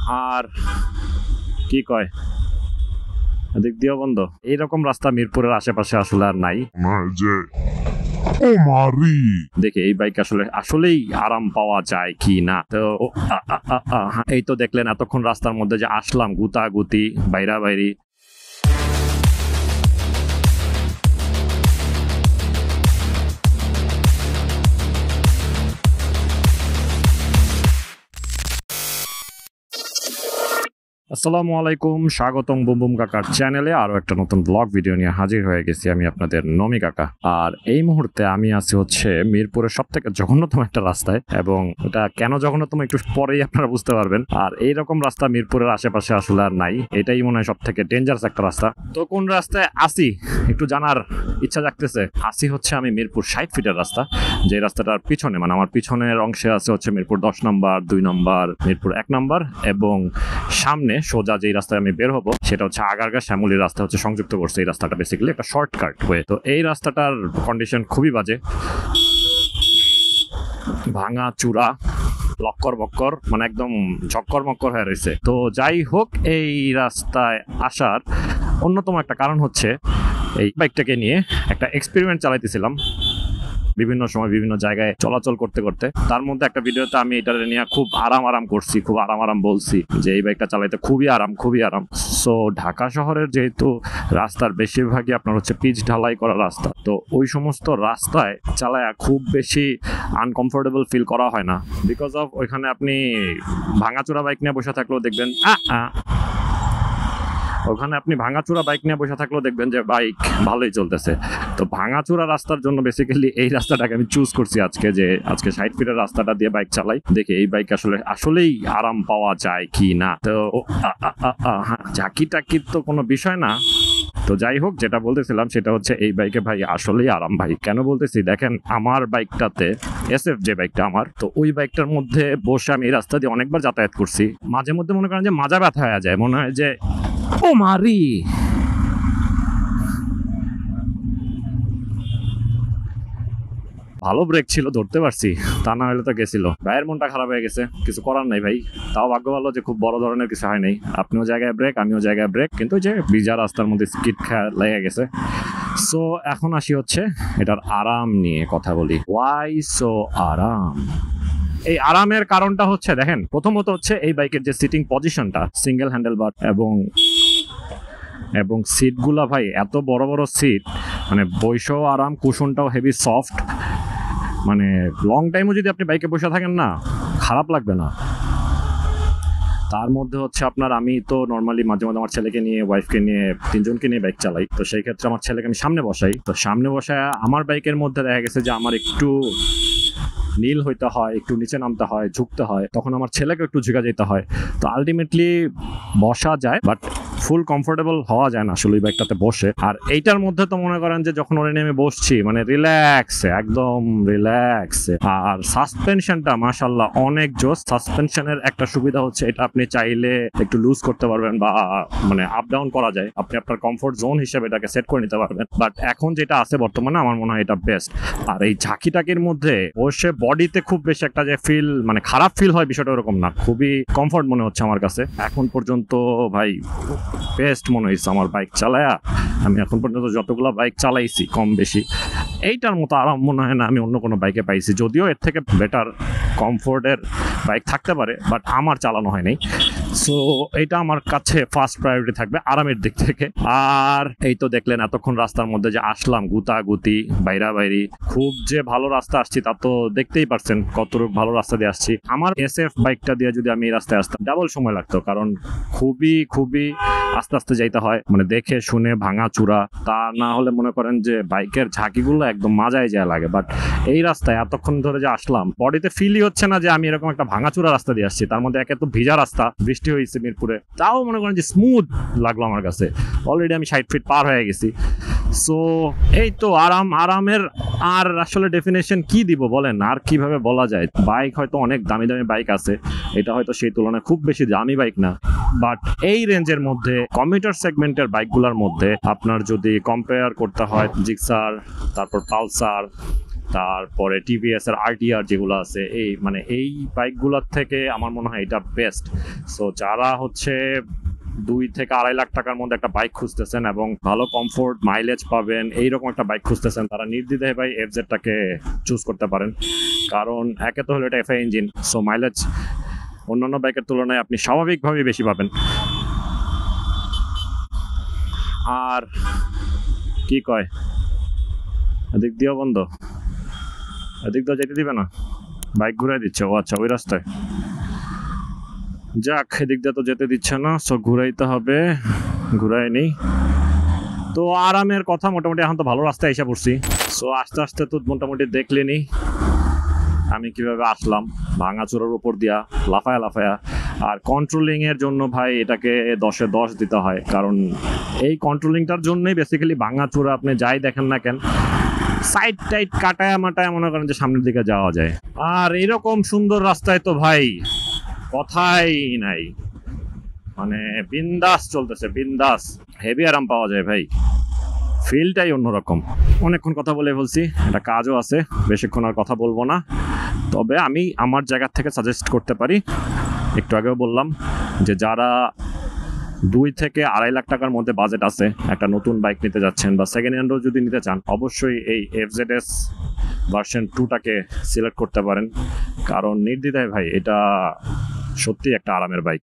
আর কি কয় এদিক দিয়েও বন্ধ। এইরকম রাস্তা মিরপুরের আশেপাশে আসলে আর নাই। দেখি এই বাইক আসলেই আরাম পাওয়া যায় কি না। তো এই তো দেখলেন এতক্ষণ রাস্তার মধ্যে যে আসলাম, গুতাগুতি বাইরা বাইরি। আসসালামু আলাইকুম, স্বাগতম বুম বুম কাকার চ্যানেলে আরো একটা নতুন ব্লগ ভিডিও নিয়ে হাজির হয়ে গেছি আমি আপনাদের নমি কাকা। আর এই মুহূর্তে আমি আছি হচ্ছে মিরপুরের সব থেকে জঘন্যতম একটা রাস্তায়, এবং এটা কেন জঘন্যতম একটু পরেই আপনারা বুঝতে পারবেন। আর এইরকম রাস্তা মিরপুরের আশেপাশে আসলে আর নাই, এটাই মনে হয় সব থেকে ডেঞ্জারাস একটা রাস্তা। তো কোন রাস্তায় আসি একটু জানার ইচ্ছা জাগতেছে। আসি হচ্ছে আমি মিরপুর 60 ফিটের রাস্তা, যে রাস্তাটার পিছনে মানে আমার পিছনের অংশে আছে হচ্ছে মিরপুর 10 নম্বর, 2 নম্বর, মিরপুর 1 নম্বর, এবং সামনে সোজা যে রাস্তায় আমি বের হবো সেটা হচ্ছে আগারগা শ্যামলীর রাস্তা হচ্ছে সংযুক্ত করছে। এই রাস্তাটা বেসিক্যালি একটা শর্টকাট ওয়ে। তো এই রাস্তাটার কন্ডিশন খুবই বাজে, ভাঙা চূড়া, লক্কর বক্কর, মানে একদম ঝক্কর মক্কর হয়ে রয়েছে। তো যাই হোক, এই রাস্তায় আসার অন্যতম একটা কারণ হচ্ছে এই বাইকটাকে নিয়ে একটা এক্সপেরিমেন্ট চালাইতেছিলাম বিভিন্ন সময় বিভিন্ন জায়গায় চলাচল করতে করতে। তার মধ্যে একটা ভিডিওতে আমি এটা নিয়ে খুব আরাম করছি, খুব আরাম বলছি যে এই বাইকটা চালাইতে খুবই আরাম। সো ঢাকা শহরের যেহেতু রাস্তার বেশিরভাগই আপনার হচ্ছে পিচ ঢালাই করা রাস্তা, তো ওই সমস্ত রাস্তায় চালায় খুব বেশি আনকমফোর্টেবল ফিল করা হয় না, বিকজ অফ ওইখানে আপনি ভাঙাচোরা বাইক নিয়ে বসে থাকলেও দেখবেন ওখানে আপনি ভাঙাচোরা বাইক নিয়ে বসে থাকলেও দেখবেন যে বাইক ভালোই চলতেছে। তো ভাঙাচোরা রাস্তার জন্য বেসিক্যালি এই রাস্তাটাকে আমি চুজ করছি আজকে, যে আজকে 60 ফিটের রাস্তাটা দিয়ে বাইক চালাই, দেখি এই বাইক আসলেই আরাম পাওয়া যায় কি না। তো ঝাঁকি টাকির তো কোনো বিষয় না। তো যাই হোক, যেটা বলতেছিলাম সেটা হচ্ছে এই বাইকে ভাই আসলেই আরাম। ভাই কেন বলতেছি, দেখেন আমার বাইকটাতে SF যে বাইকটা আমার, তো ওই বাইকটার মধ্যে বসে আমি এই রাস্তা দিয়ে অনেকবার যাতায়াত করছি। মাঝে মধ্যে মনে করেন যে মাজা ব্যথা হয়ে যায়, মনে হয় যে ও মারি। ভালো ব্রেক ছিল, ধরতে পারছি, তা না হলে তো গেছিল। ভাইয়ের মনটা খারাপ হয়ে গেছে, কিছু করার নাই ভাই। তাও ভাগ্য ভালো যে খুব বড় ধরনের কিছু হয় নাই। আপনিও জায়গায় ব্রেক, আমিও জায়গায় ব্রেক, কিন্তু যে ভিজা রাস্তার মধ্যে স্কিড লেগে গেছে। সো এখন আসি হচ্ছে এটার আরাম নিয়ে কথা বলি। ওয়াই সো আরাম? এই আরামের কারণটা হচ্ছে, দেখেন, প্রথমত হচ্ছে এই বাইকের যে সিটিং পজিশনটা, সিঙ্গেল হ্যান্ডেল বার, এবং সিটগুলা ভাই এত বড় সিট, মানে বৈশও আরাম, কুশনটাও হেভি সফট, মানে লং টাইমও যদি আপনি বাইকে বসে থাকেন না, খারাপ লাগবে না। তার মধ্যে হচ্ছে আপনার, আমি তো নর্মালি মাঝে মাঝে আমার ছেলেকে নিয়ে, ওয়াইফকে নিয়ে, 3 জনকে নিয়ে বাইক চালাই। তো সেই ক্ষেত্রে আমার ছেলেকে আমি সামনে বসাই। তো সামনে বসায় আমার বাইকের মধ্যে দেখা গেছে যে আমার একটু নীল হইতে হয়, একটু নিচে নামতে হয়, ঝুঁকতে হয়, তখন আমার ছেলেকে একটু ঝুঁকা যেতে হয়। তো আলটিমেটলি বসা যায়, বাট ফুল কমফোর্টেবল হওয়া যায় না আসলে ওই বাইকটাতে বসে। আর এইটার মধ্যে তো মনে করেন যে যখন ওরে নেমে বসছি, মানে রিল্যাক্সে, একদম রিল্যাক্সে। আর সাসপেনশনটা মাশাআল্লাহ অনেক জোস। সাসপেনশনের একটা সুবিধা হচ্ছে এটা আপনি চাইলে একটু লুজ করতে পারবেন, বা মানে আপ ডাউন করা যায়, আপনি আপনার কমফোর্ট জোন হিসেবে এটাকে সেট করে নিতে পারবেন। বাট এখন যেটা আছে বর্তমানে, আমার মনে হয় এটা বেস্ট। আর এই ঝাঁকি টাকির মধ্যে বসে বডিতে খুব বেশি একটা যে ফিল, মানে খারাপ ফিল হয়, বিষয়টা ওরকম না, খুবই কমফোর্ট মনে হচ্ছে আমার কাছে এখন পর্যন্ত। ভাই বেস্ট মনে হয়েছে আমার বাইক চালায়া। আমি এখন পর্যন্ত যতগুলো বাইক চালাইছি কম বেশি এইটার মতো আরাম মনে হয় না আমি অন্য কোনো বাইকে পাইছি। যদিও এর থেকে বেটার কমফোর্টের বাইক থাকতে পারে, বাট আমার চালানো হয় নাই। সো এইটা আমার কাছে ফার্স্ট প্রায়োরিটি থাকবে আরামের দিক থেকে। আর এই তো দেখলেন এতক্ষণ রাস্তার মধ্যে যে আসলাম, গুতাগুতি বাইরা বাইরি, খুব যে ভালো রাস্তা আসছি তা তো দেখতেই পারছেন কতটুকু ভালো রাস্তা দিয়ে আসছি। আমার SF বাইকটা দিয়ে যদি আমি এই রাস্তায় আসতাম, ডাবল সময় লাগতো, কারণ খুবই আস্তে আস্তে যাইতে হয়, মানে দেখে শুনে, ভাঙা চূড়া। তা না হলে মনে করেন যে বাইকের ঝাঁকিগুলো একদম মাজায় যায় লাগে। বাট এই রাস্তায় এতক্ষণ ধরে যে আসলাম, বডিতে ফিলই হচ্ছে না যে আমি এরকম একটা ভাঙাচূড়া রাস্তা দিয়ে আসছি। তার মধ্যে একে তো ভিজা রাস্তা, বৃষ্টি হয়েছে মিরপুরে, তাও মনে করেন যে স্মুথ লাগলো আমার কাছে। অলরেডি আমি 60 ফিট পার হয়ে গেছি। সো এই তো আরামের আর আসলে ডেফিনেশন কি দিব বলেন, আর কিভাবে বলা যায়? বাইক হয়তো অনেক দামি বাইক আছে, এটা হয়তো সেই তুলনায় খুব বেশি দামি বাইক না, বাট এই রেঞ্জের মধ্যে কমিউটার সেগমেন্টের বাইকগুলোর মধ্যে আপনার যদি কম্পেয়ার করতে হয় জিক্সার, তারপর পালসার, তারপরে টিভিএস এর আরটিআর যেগুলো আছে, এই মানে এই বাইকগুলোর থেকে আমার মনে হয় এটা বেস্ট। সো যারা হচ্ছে 2 থেকে 2.5 লাখ টাকার মধ্যে একটা বাইক খুঁজতেছেন এবং ভালো কমফোর্ট মাইলেজ পাবেন এইরকম একটা বাইক খুঁজতেছেন, তারা নির্দ্বিধায় ভাই এফজেডটাকে চুজ করতে পারেন। কারণ একে তো হলো এটা এফআই ইঞ্জিন, সো মাইলেজ অন্যান্য বাইকের তুলনায় আপনি স্বাভাবিকভাবেই বেশি পাবেন। আর কি কয়, এদিক দিয়েও বন্ধ, এদিক দিয়ে যেতে দিবে না, বাইক ঘুরাই দিচ্ছে। ও আচ্ছা, ওই রাস্তায় যাক, এদিক দিয়ে তো যেতে দিচ্ছে না, সো ঘুরাইতে হবে, ঘুরাই নেই। তো আরামের কথা মোটামুটি এখন তো ভালো রাস্তায় এসে পড়ছি। সো আস্তে আস্তে তো মোটামুটি দেখলেনি আমি কিভাবে আসলাম ভাঙাচোরার উপর দিয়া লাফায়া লাফায়া। আর কন্ট্রোলিং এর জন্য ভাই এটাকে 10-এ 10 দিতে হয়, কারণ এই কন্ট্রোলিংটার জন্যই বেসিক্যালি ভাঙাচোরা আপনি যাই দেখেন না কেন সাইড টাইড কাটায় মাটায় মনে করেন যে সামনের দিকে যাওয়া যায়। আর এরকম সুন্দর রাস্তায় তো ভাই কথাই নাই, মানে বিন্দাস চলতেছে, বিন্দাস, হেভি আরাম পাওয়া যায় ভাই, ফিলটাই অন্যরকম। অনেকক্ষণ কথা বলে বলছি, এটা কাজও আছে, বেশিক্ষণ আর কথা বলবো না। তবে আমি আমার জায়গা থেকে সাজেস্ট করতে পারি, একটু আগেও বললাম যে যারা 2 থেকে 2.5 লাখ টাকার মধ্যে বাজেট আছে, একটা নতুন বাইক নিতে যাচ্ছেন বা সেকেন্ড হ্যান্ডও যদি নিতে চান, অবশ্যই এই এফজেডএস ভার্সন 2টাকে সিলেক্ট করতে পারেন। কারণ নির্দ্বিধায় ভাই এটা সত্যি একটা আরামের বাইক।